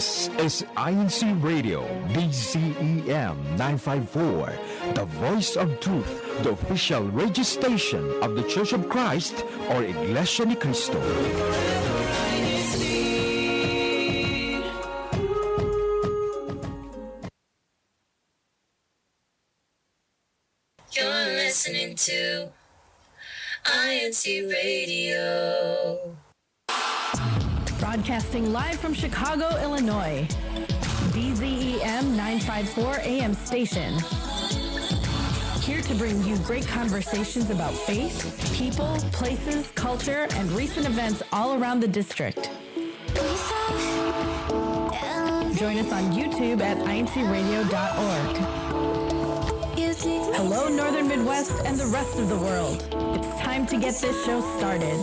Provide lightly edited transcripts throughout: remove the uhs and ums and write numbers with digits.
This is INCRadio, DCEM 954, the voice of truth, the official radio station of the Church of Christ or Iglesianicristo. You're listening to INCRadio. Broadcasting live from Chicago, Illinois. DZEM 954 AM station. Here to bring you great conversations about faith, people, places, culture, and recent events all around the district. Join us on YouTube at INCRadio.org. Hello, Northern Midwest and the rest of the world. It's time to get this show started.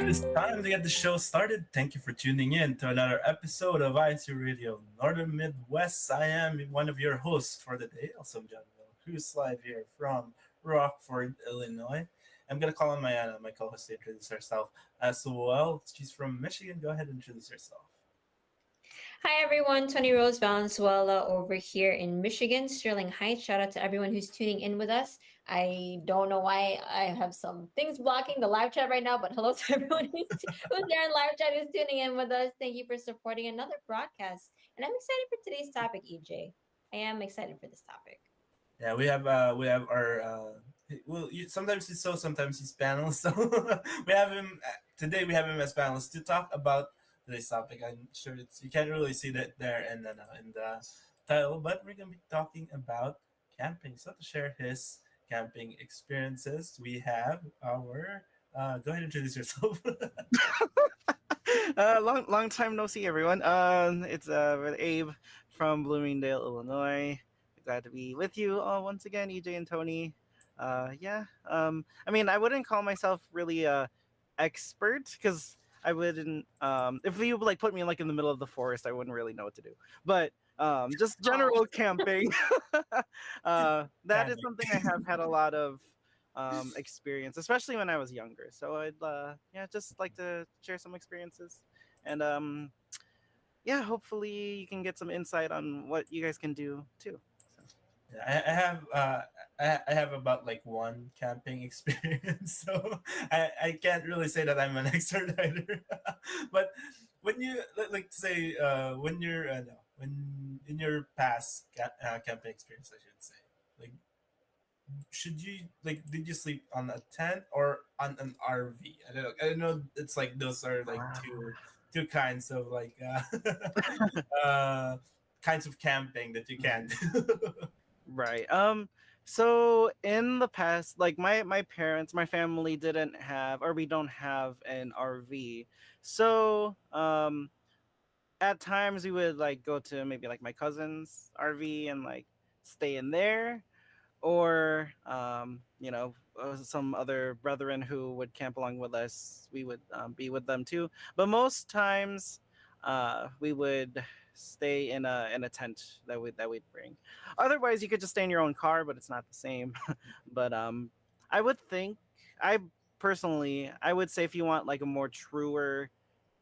It's time to get the show started. Thank you for tuning in to another episode of INCRadio Northern Midwest. I am one of your hosts for the day, also John Will Cruz, live here from Rockford, Illinois. I'm going to call on Mayana, my co-host, to introduce herself as well. She's from Michigan. Go ahead and introduce yourself. Hi everyone, Tony Rose Valenzuela over here in Michigan, Sterling Heights. Shout out to everyone who's tuning in with us. I don't know why I have some things blocking the live chat right now, but hello to everyone who's there in live chat who's tuning in with us. Thank you for supporting another broadcast. And I'm excited for today's topic, EJ. I am excited for this topic. Yeah, we have our sometimes he's so, sometimes he's panelist. So we have him today. We have him as panelist to talk about today's topic. I'm sure you can't really see that there in the title, but we're gonna be talking about camping. So to share his camping experiences, we have our go ahead and introduce yourself. Long time no see, everyone. It's Abe from Bloomingdale, Illinois. Glad to be with you all once again, EJ and Tony. I mean, I wouldn't call myself really expert because I wouldn't. If you put me in the middle of the forest, I wouldn't really know what to do. But just general camping. That is something I have had a lot of experience, especially when I was younger. So I'd just like to share some experiences, and hopefully you can get some insight on what you guys can do too. Yeah, I have about one camping experience, so I can't really say that I'm an expert either. But when you say when you're when in your past camping experience, I should say, should you did you sleep on a tent or on an RV? I don't know. It's those are two kinds of kinds of camping that you can do. Right. So in the past, my parents, my family didn't have, or we don't have an RV. So at times we would go to maybe my cousin's RV and stay in there, or some other brethren who would camp along with us. We would be with them too. But most times, we would stay in a tent that we'd bring. Otherwise, you could just stay in your own car, but it's not the same. But I would think, I would say if you want a more truer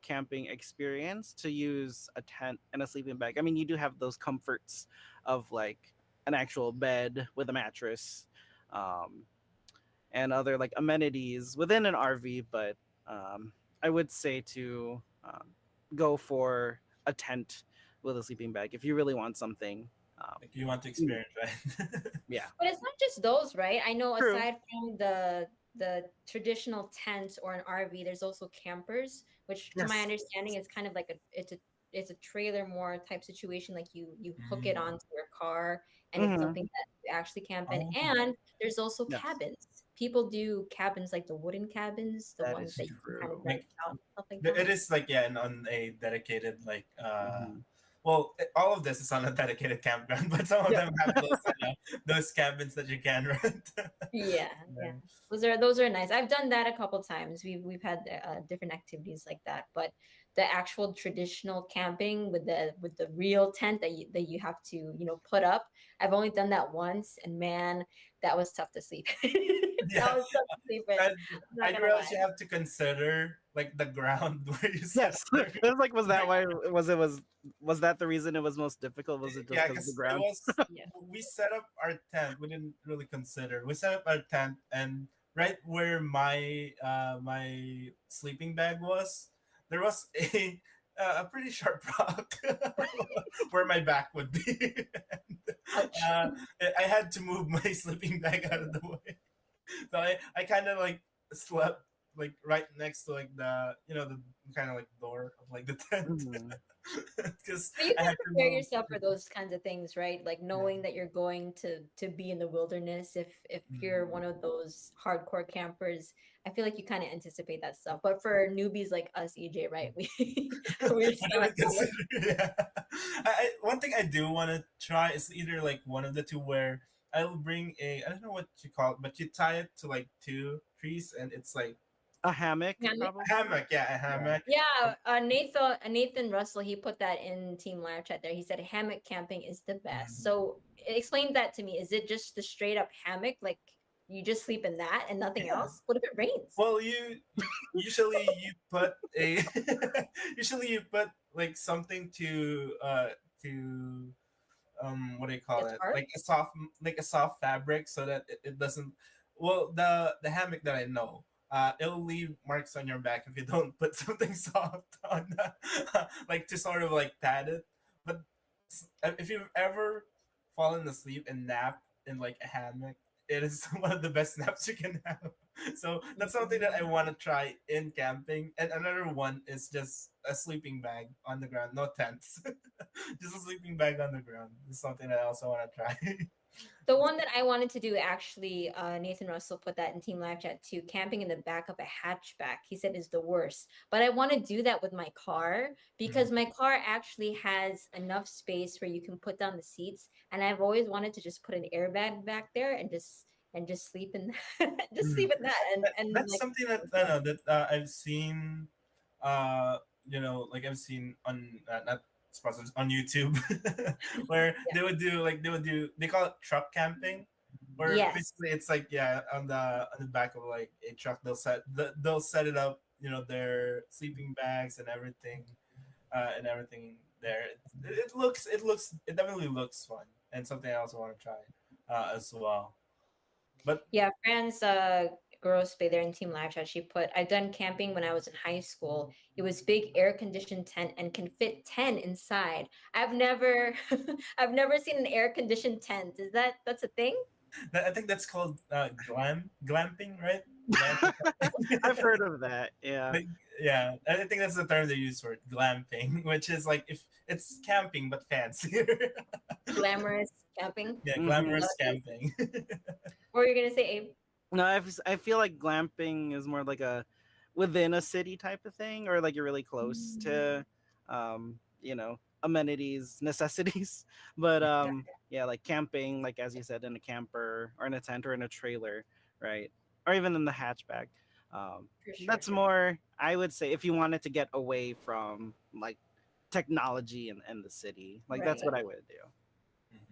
camping experience, to use a tent and a sleeping bag. I mean, you do have those comforts of an actual bed with a mattress, and other amenities within an RV. But I would say to go for a tent with a sleeping bag if you really want something. You want to experience, right? Yeah. But it's not just those, right? I know True. aside from the traditional tent or an RV, there's also campers, which to my understanding is kind of it's a trailer more type situation. You hook it onto your car and it's something that you actually camp in. And there's also cabins. People do cabins like the wooden cabins, the ones that you can kind of rent out, stuff like that. It is on a dedicated well, all of this is on a dedicated campground, but some of them have those cabins that you can rent. Yeah. Those are nice. I've done that a couple times. We've had different activities like that, but the actual traditional camping with the real tent that you have to put up, I've only done that once, and man, that was tough to sleep. Yeah, That was tough to sleep in. and I'm not I gonna realized lie. you have to consider like the ground where you set Yes. up It was like, was that the why was that the reason it was most difficult? Was it just yeah, because of the because it ground? was Yeah. we set up our tent. We didn't really consider. We set up our tent, and right where my sleeping bag was, there was a pretty sharp rock where my back would be. And, Ouch. uh, I had to move my sleeping bag out of the way. So I kind of like slept like right next to like the the kind of like door of like the tent Mhm. because But you I can had to prepare move. yourself for those kinds of things, right? Like knowing that you're going to be in the wilderness. If you're Mhm. one of those hardcore campers, I feel like you kind of anticipate that stuff. But for newbies like us, EJ, right? We just I kind of didn't have to look. consider. Yeah. One thing I do want to try is either like one of the two where I'll bring a I don't know what you call it, but you tie it to like two trees and it's like A hammock, Yeah, a probably. hammock. Yeah, a Yeah. hammock. yeah, Nathan Russell, he put that in Team Live Chat there. He said hammock camping is the best. Mhm. So explain that to me. Is it just the straight up hammock, like you just sleep in that and nothing Yeah. else? What if it rains? Well, usually you put a usually you put like something to what do you call It's it, hard. like a soft fabric so that it doesn't, well, the hammock that I know, it'll leave marks on your back if you don't put something soft on like to sort of like pad it. But if you've ever fallen asleep and nap in like a hammock, it is one of the best naps you can have. So that's something that I want to try in camping. And another one is just a sleeping bag on the ground, no tents. Just a sleeping bag on the ground. It's something that I also want to try. The one that I wanted to do actually, Nathan Russell put that in Team Live Chat too. Camping in the back of a hatchback, he said is the worst. But I want to do that with my car Mm. because my car actually has enough space where you can put down the seats, and I've always wanted to just put an airbag back there and just sleep in that, just Mm. sleep in that, and That's like something that with I the- know that I've seen. Like I've seen on not sponsors on YouTube, where yeah. they call it truck camping, where Yes. basically it's like yeah on the back of like a truck they'll set it up, their sleeping bags and everything there. It definitely looks fun and something I also want to try as well. But Yeah, Fran's girls play there in Team Live Chat. She put, I've done camping when I was in high school. It was big air conditioned tent and can fit 10 inside. I've never I've never seen an air conditioned tent. That's a thing? I think that's called glamping, right? Glamping. I've heard of that. Yeah. Like, yeah, I think that's the term they use for it, glamping, which is like if it's camping but fancier. Glamorous camping. Yeah, Is Hmm. that glamorous what it is? camping. Or you're gonna say Abe? No, I feel like glamping is more like a within a city type of thing, or like you're really close to, amenities, necessities. But yeah, like camping, like as you said, in a camper or in a tent or in a trailer, right? Or even in the hatchback. Um, For sure. that's more, I would say, if you wanted to get away from like technology and the city, like that's Right. what I would do.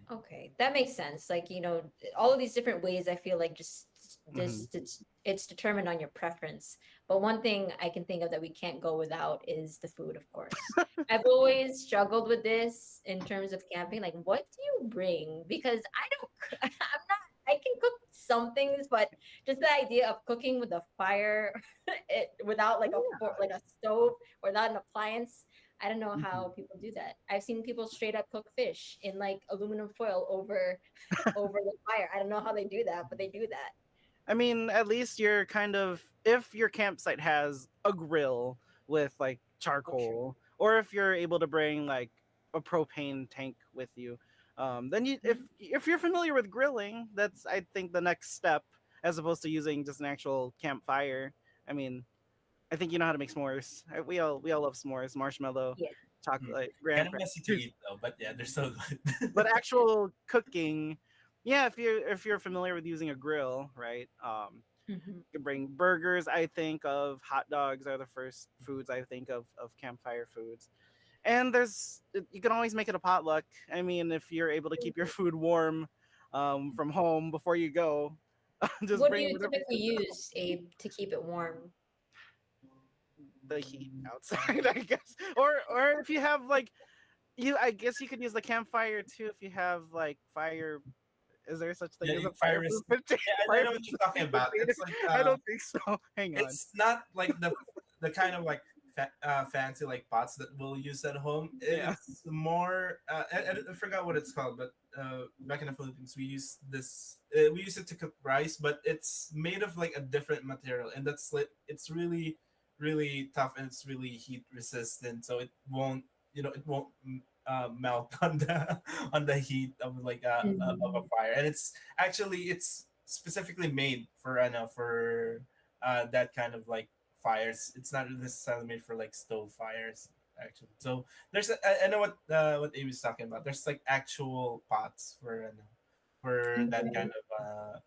Okay, that makes sense. Like, all of these different ways, I feel like just Hmm. this it's determined on your preference. But one thing I can think of that we can't go without is the food, of course. I've always struggled with this in terms of camping. Like, what do you bring? Because I don't, I'm not, I can cook some things, but just the idea of cooking with a fire, without like like a stove or without an appliance, I don't know how people do that. I've seen people straight up cook fish in like aluminum foil over over the fire. I don't know how they do that, but they do that. I mean, at least you're kind of, if your campsite has a grill with like Oh, true. charcoal, or if you're able to bring like a propane tank with you, then if you're familiar with grilling, that's I think the next step, as opposed to using just an actual campfire. I mean, I think you know how to make s'mores. We all love s'mores, marshmallow, Yeah. chocolate, graham Kind of messy to crackers. eat though, but yeah, they're so But good. actual cooking, yeah, if you're familiar with using a grill, right? Hmm. You can bring burgers. I think of hot dogs are the first foods I think of campfire foods. And you can always make it a potluck. I mean, if you're able to keep your food warm, from home before you go. Just What do bring you whatever typically use, Abe, to keep it warm? the heat outside, I guess. Or if you have like I guess you could use the campfire too if you have like fire. Is there such thing Yeah, as a fire fireproof resist. container? Yeah, I know what you're Fireproof talking about. container? It's like I don't think so. Hang on. it's not like the kind of like fancy like pots that we'll use at home. Yeah. It's more I forgot what it's called, but back in the Philippines we use this. We use it to cook rice, but it's made of like a different material, and that's like it's really tough and it's really heat resistant, so it won't it won't melt on the heat of like of a Mhm. fire, and it's specifically made for I know for that kind of like fires. It's not necessarily made for like stove fires actually. So I know what Amy was talking about. There's like actual pots for for that kind Okay. of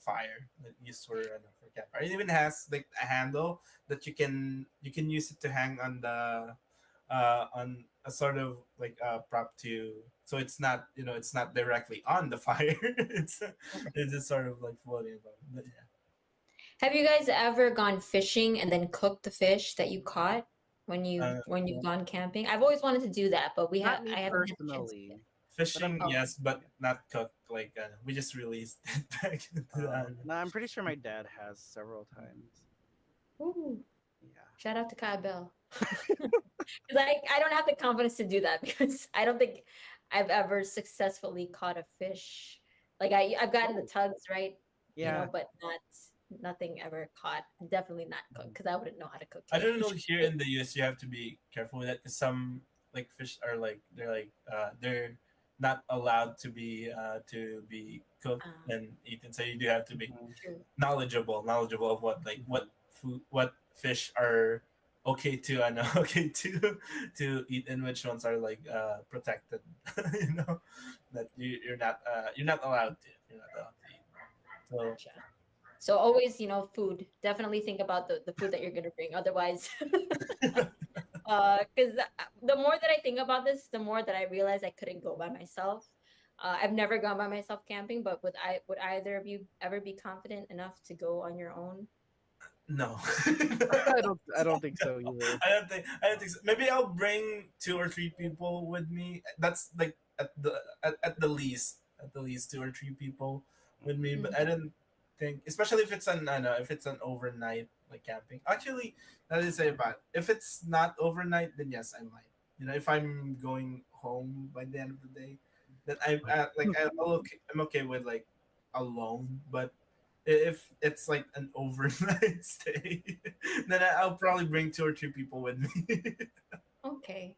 fire that used for for campfire. It even has like a handle that you can use it to hang on a sort of like prop to, so it's not it's not directly on the fire. It's just sort of like floating above. But yeah. Have you guys ever gone fishing and then cooked the fish that you caught Uh, when you've gone camping? I've always wanted to do that, but Not me I haven't had the chance yet. personally, but I'm Fishing, Oh, pretty. yes, but not cooked. Like we just released it back into the. No, I'm pretty sure my dad has several times. ooh, Yeah. shout out to Kai Bell. Because I don't have the confidence to do that because I don't think I've ever successfully caught a fish. Like I've gotten the Oh. tugs, right? Yeah. But nothing ever caught. Definitely not cooked because I wouldn't know how to cook I don't know. fish. Here in the US, you have to be careful with that because some like fish are like they're not allowed to be cooked Um, and eaten. So you do have to be Mhm. true. knowledgeable of what like what food what fish are okay to and okay to eat and which ones are like protected. you know that you're not allowed to eat. So Gotcha. So always, food. Definitely think about the food that you're gonna bring. Otherwise, because the more that I think about this, the more that I realize I couldn't go by myself. I've never gone by myself camping, but would either of you ever be confident enough to go on your own? no. I don't think so either. I don't think so. Maybe I'll bring two or three people with me. That's like at the least, two or three people with me. But I Mhm. don't think, especially if it's an I know if it's an overnight like camping. Actually, that is say about if it's not overnight, then yes, I might. If I'm going home by the end of the day, then I'm okay with like alone. But if it's like an overnight stay, then I'll probably bring two or three people with me. Okay.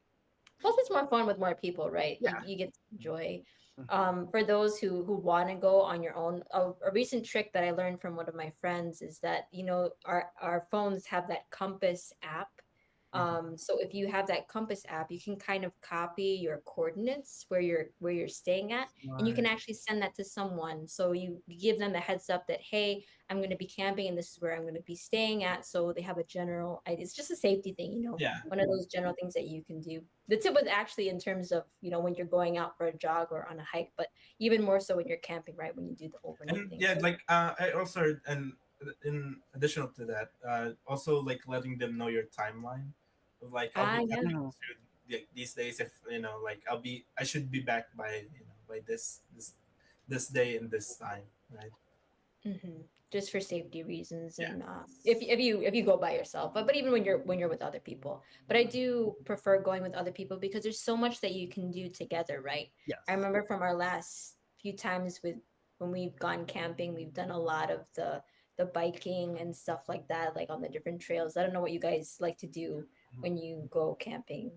Plus, it's more fun with more people, right? Yeah. You get to enjoy. Mhm. For those who want to go on your own, a recent trick that I learned from one of my friends is that our phones have that compass app. So if you have that compass app, you can kind of copy your coordinates where you're staying at, and you can Smart. actually send that to someone. So you give them the heads up that, hey, I'm going to be camping and this is where I'm going to be staying at. So they have a general. It's just a safety thing, Yeah. one of those general things that you can do. The tip was actually in terms of when you're going out for a jog or on a hike, but even more so when you're camping, right? When you do the overnight And thing. yeah, So like I also and in additional to that, also like letting them know your timeline. Like I'll be yeah, camping Mhm. these days. If like I should be back by by this day and this time, right? hmm just for safety reasons, Yeah. and if you go by yourself, but even when you're with other people. But I do prefer going with other people because there's so much that you can do together, right? I Yes. remember from our last few times with when we've gone camping, we've done a lot of the biking and stuff like that, like on the different trails. I don't know what you guys like to do when you go camping.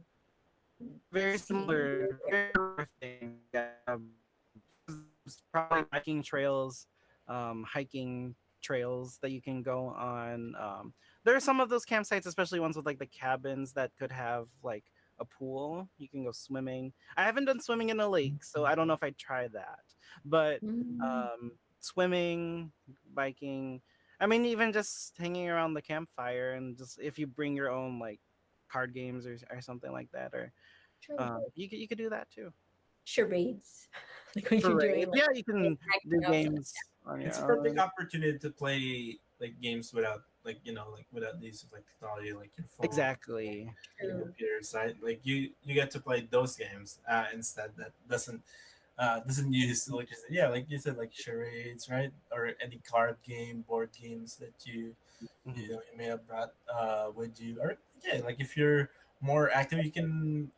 Very Skiing. similar, very similar thing. Yeah. There's probably biking trails, hiking trails that you can go on. There are some of those campsites, especially ones with like the cabins that could have like a pool. You can go swimming. I haven't done swimming in a lake, so I don't know if I'd try that. But Mm, swimming, biking. I mean, even just hanging around the campfire and just if you bring your own like card games or something like that, or true. you could do that too. charades, like when you're doing Charades. like Yeah, you can acting do up something. games on It's your a perfect own. opportunity to play like games without like like without the use of like technology, like your phone, Exactly. your True. computer, right? Like you get to play those games instead that doesn't use like you said, yeah, like you said, like charades, right? Or any card game, board games that Mhm. you may have brought with you, or yeah, like if you're more active, you can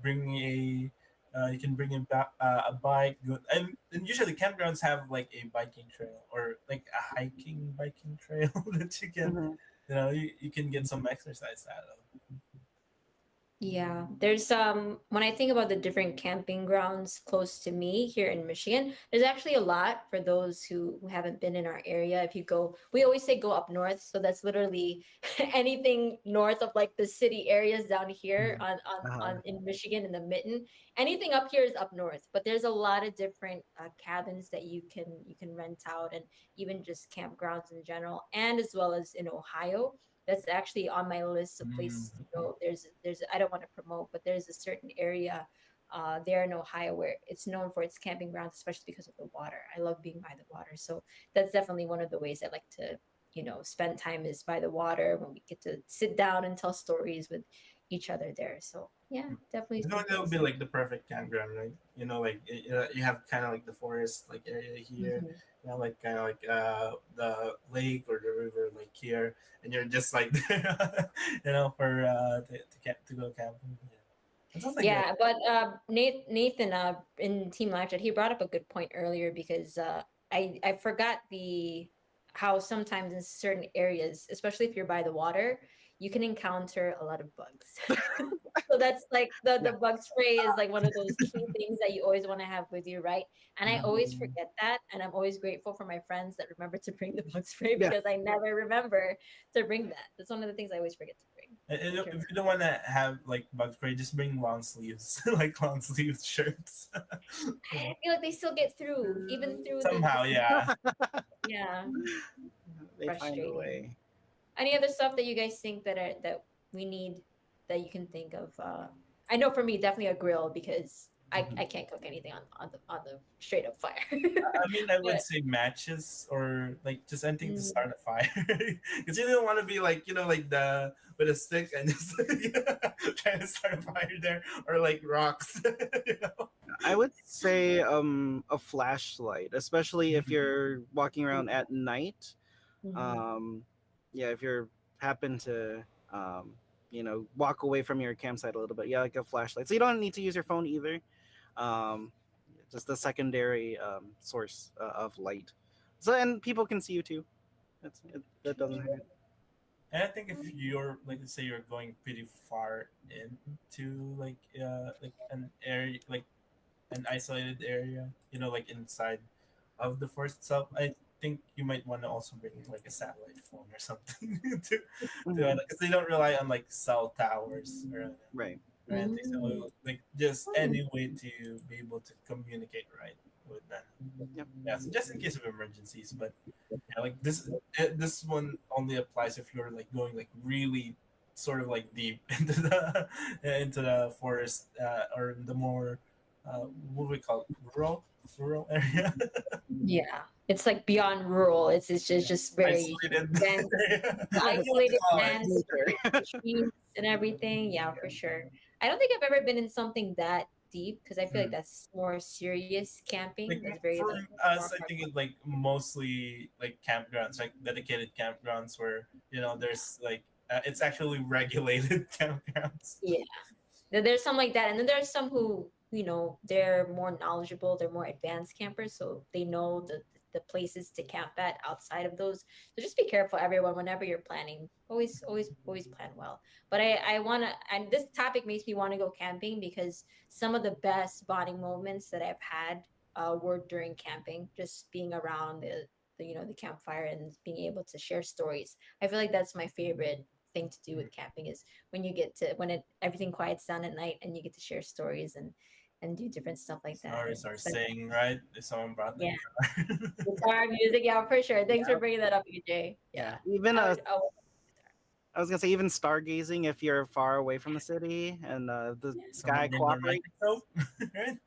bring a bike. And usually campgrounds have like a biking trail or like a hiking biking trail that Mhm. you can get some exercise out of. Yeah, there's when I think about the different camping grounds close to me here in Michigan, there's actually a lot for those who haven't been in our area. If you go, we always say go up north, so that's literally anything north of like the city areas down here Uh-huh. on in Michigan in the mitten. Anything up here is up north, but there's a lot of different cabins that you can rent out and even just campgrounds in general, and as well as in Ohio that's actually on my list of places to Mm-hmm. go. There's I don't want to promote, but there's a certain area there in Ohio where it's known for its camping grounds, especially because of the water. I love being by the water, so that's definitely one of the ways I like to spend time is by the water when we get to sit down and tell stories with each other there. So yeah, definitely I feel some like that would be places. like the perfect campground, right? Like you have kind of like the forest like area here, Mhm. like kind of like the lake or the river like here, and you're just like there, for to go camping. Yeah, it sounds like that. Yeah, but Nathan in Team Live Chat, he brought up a good point earlier because I forgot the how sometimes in certain areas, especially if you're by the water, you can encounter a lot of bugs. So that's like the Yeah. bug spray is like one of those key things that you always want to have with you, right? And I always Mm-hmm. forget that, and I'm always grateful for my friends that remember to bring the bug spray Yeah. because I never remember to bring that. That's one of the things I always forget to bring. And Thank you. if you don't want to have like bug spray, just bring long sleeves, like long sleeves shirts. I feel like they still get through, even through the Somehow, yeah. yeah, They find a frustrating. way. Any other stuff that you guys think that we need that you can think of? I know for me, definitely a grill because I Mhm. can't cook anything on the straight up fire. I mean, I would But say matches or like just anything to mm, start a fire, because you don't want to be like like the with a stick and just trying to start a fire there, or like rocks. you know? I would say a flashlight, especially if Mhm. you're walking around at night. mhm. Um, yeah, if you're happen to um, walk away from your campsite a little bit, yeah, like a flashlight. So you don't need to use your phone either. Um, just a secondary source of light. So and people can see you too. That doesn't hurt. And I think if you're like, let's say you're going pretty far into like an area, like an isolated area, like inside of the forest itself, I think you might want to also bring like a satellite phone or something to Hmm. because they don't rely on like cell towers Right. or anything. Mm, So like just mm. any way to be able to communicate right with them. Yep. Yeah, so just in case of emergencies, but yeah, like this one only applies if you're like going like really sort of like deep into the forest or the more what do we call it? Rural area. Yeah, it's like beyond rural. It's just very Isolated dense, area. I don't know what to isolated, call it. dense with trees and everything. Yeah, for sure. I don't think I've ever been in something that deep because I feel like Mm. that's more serious camping. Like That's very for like more us, I think it like mostly like campgrounds, like dedicated campgrounds where there's like it's actually regulated campgrounds. yeah. There's some like that, and then there's some who they're more knowledgeable, they're more advanced campers, so they know the places to camp at outside of those. So just be careful, everyone, whenever you're planning. Always plan well. But I want to, and this topic makes me want to go camping because some of the best bonding moments that I've had were during camping, just being around the campfire and being able to share stories. I feel like that's my favorite thing to do with camping is when you get to when it everything quiets down at night and you get to share stories and do different stuff like that and Stories are spend saying, right? If someone brought the yeah guitar. guitar music, yeah, for sure. Thanks for Yeah. bringing that up, EJ. Yeah, Yeah. Even I would I was gonna say even stargazing if you're far away from the city and the sky Someone named cooperates. Romantic Soap, right?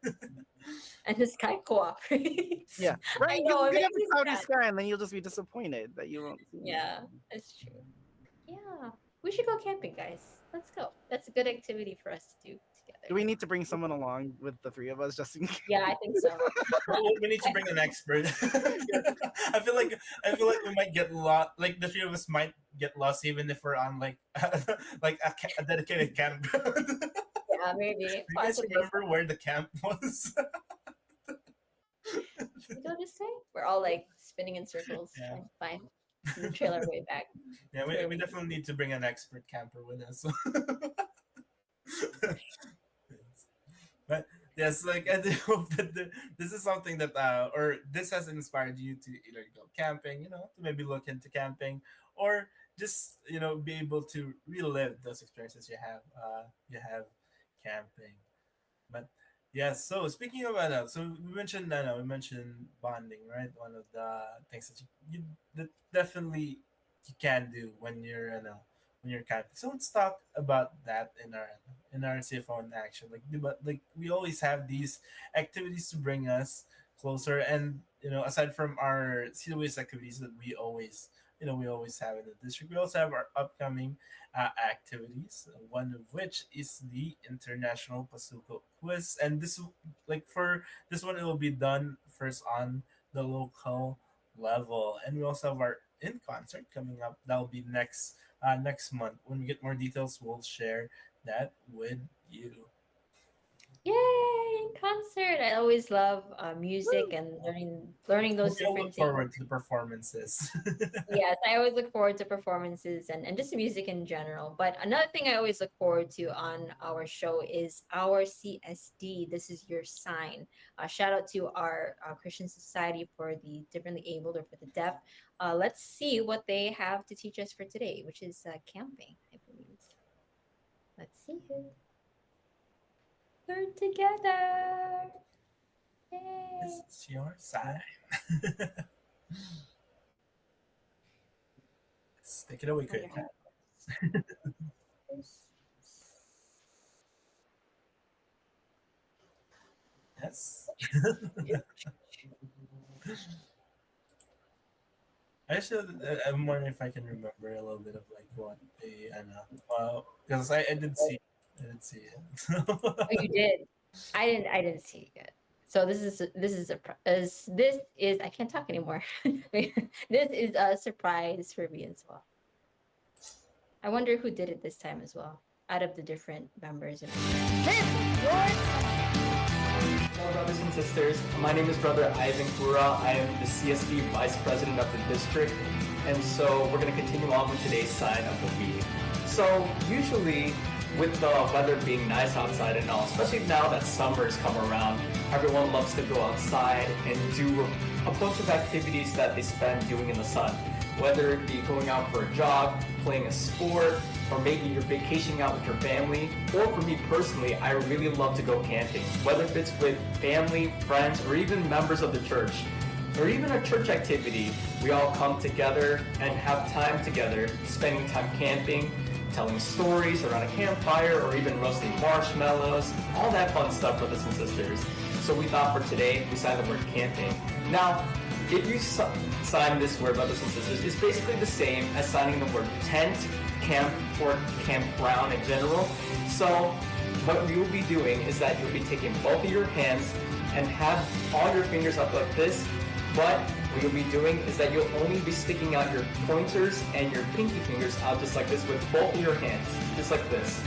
And the sky cooperates. Yeah, right. I You know, it can makes have me a cloudy sad. sky, and then you'll just be disappointed that you won't see Yeah, anything. that's true. Yeah, we should go camping, guys. Let's go. That's a good activity for us to do Do we together. need to bring someone along with the three of us just in case? Yeah, I think so. We need to bring an expert. I feel like we might get lost. Like the three of us might get lost even if we're on like a dedicated campground. Yeah, maybe. Do you guys Possibly. remember where the camp was? We go this way. We're all like spinning in circles, Yeah. trying to find the trailer way back. Yeah, we definitely need to bring an expert camper with us. But yes, like I do hope that this is something that or this has inspired you to either go camping, to maybe look into camping, or just be able to relive those experiences you have camping. But yeah, so speaking of so we mentioned bonding, right? One of the things that you that definitely you can do when you're camping. So let's talk about that in our CFO in action. But we always have these activities to bring us closer, and aside from our CWS activities that we always have in the district, we also have our upcoming activities. One of which is the International Pasuko Quiz, and for this one, it will be done first on the local level, and we also have our in concert coming up. That'll be next month. When we get more details, we'll share that with you. Yay! Concert. I always love music and learning those We all different look things. forward to the performances. Yes, I always look forward to performances and just music in general. But another thing I always look forward to on our show is our CSD. This is your sign. Shout out to our Christian Society for the differently abled or for the deaf. Let's see what they have to teach us for today, which is camping, I believe. Let's see it. Learn together. Yay. This is your sign. Let's take it away, Chris. Yes. I'm wondering if I can remember a little bit of like what they because I did see it. Oh, you did. I didn't see it yet. So this is I can't talk anymore. This is a surprise for me as well. I wonder who did it this time as well, out of the different members. Hello, brothers and sisters. My name is Brother Ivan Kura. I am the CSB Vice President of the district, and so we're going to continue on with today's sign of the week. So usually, with the weather being nice outside and all, especially now that summer's come around, everyone loves to go outside and do a bunch of activities that they spend doing in the sun. Whether it be going out for a jog, playing a sport, or maybe you're vacationing out with your family. Or for me personally, I really love to go camping. Whether if it's with family, friends, or even members of the church, or even a church activity, we all come together and have time together, spending time camping, telling stories around a campfire, or even roasting marshmallows, all that fun stuff, brothers and sisters. So we thought for today, we signed the word camping. Now, if you sign this word, brothers and sisters, it's basically the same as signing the word tent, camp, or campground in general. So what you'll be doing is that you'll be taking both of your hands and have all your fingers up like this, but what you'll be doing is that you'll only be sticking out your pointers and your pinky fingers out just like this with both of your hands, just like this.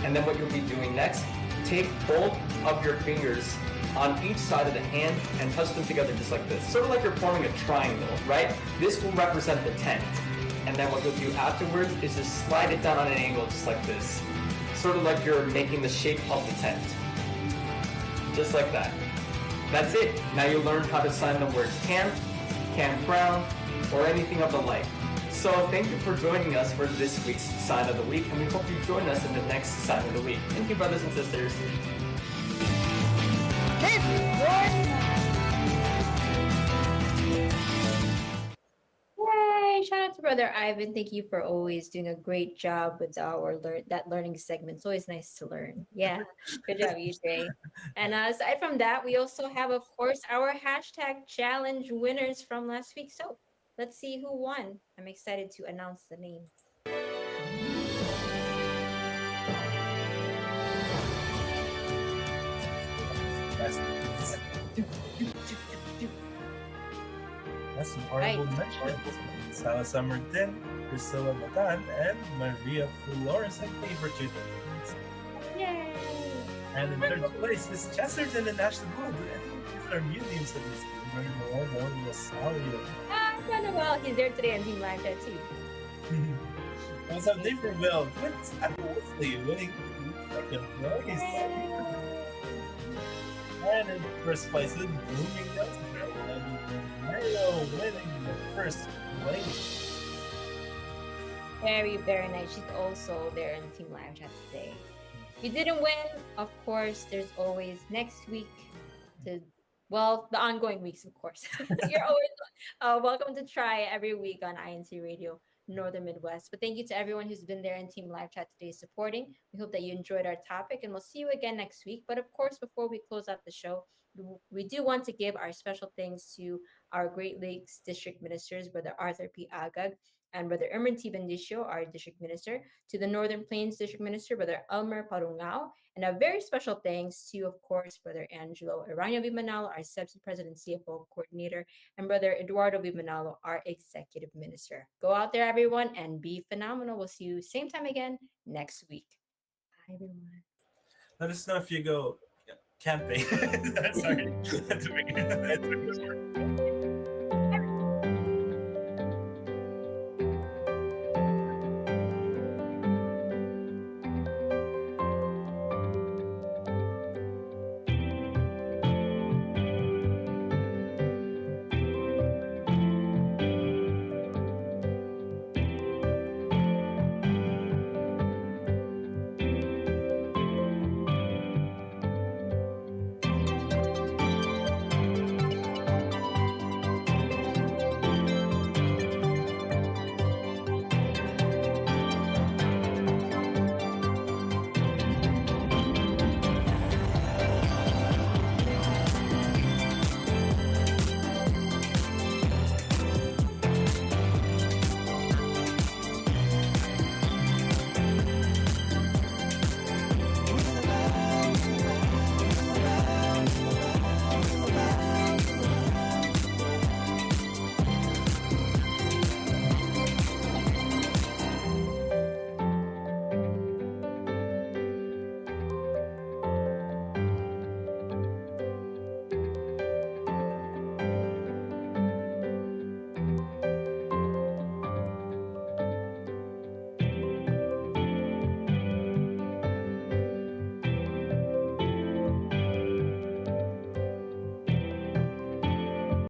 And then what you'll be doing next, take both of your fingers on each side of the hand and touch them together just like this. Sort of like you're forming a triangle, right? This will represent the tent. And then what you'll do afterwards is just slide it down on an angle just like this. Sort of like you're making the shape of the tent. Just like that. That's it. Now you learned how to sign the words camp, campground, or anything of the like. So thank you for joining us for this week's Sign of the Week, and we hope you join us in the next Sign of the Week. Thank you, brothers and sisters. Yay! Shout out to Brother Ivan. Thank you for always doing a great job with our learning segment. It's always nice to learn. Yeah, good job, EJ. And aside from that, we also have, of course, our hashtag challenge winners from last week. So let's see who won. I'm excited to announce the name. That's That's some Right. honorable mentions. Sala Martin, Priscilla Matan, and Maria Flores. I think for 2 things. Yay! And in third place is Chesterton and Ashley Good. I think these are new names of this team. Manuel Rosario. Well, he's there today on Team Live Chat too. Also, Naperville wins effortlessly, winning second place. And in first place is Bloomingdale's Mario winning the first place. Very, very nice. She's also there in Team Live Chat today. If you didn't win, of course, there's always next week to, well, the ongoing weeks, of course. You're always welcome to try every week on INC Radio Northern Midwest. But thank you to everyone who's been there in Team Live Chat today supporting. We hope that you enjoyed our topic, and we'll see you again next week. But of course, before we close out the show, we do want to give our special thanks to our Great Lakes District Ministers, Brother Arthur P. Agag and Brother Erman T. Bendicio, our District Minister, to the Northern Plains District Minister, Brother Elmer Parungao, and a very special thanks to, of course, Brother Angelo Arano Vimanalo, our SEPSI President CFO Coordinator, and Brother Eduardo Vimanalo, our Executive Minister. Go out there, everyone, and be phenomenal. We'll see you same time again next week. Bye, everyone. Let us know if you go camping. Sorry.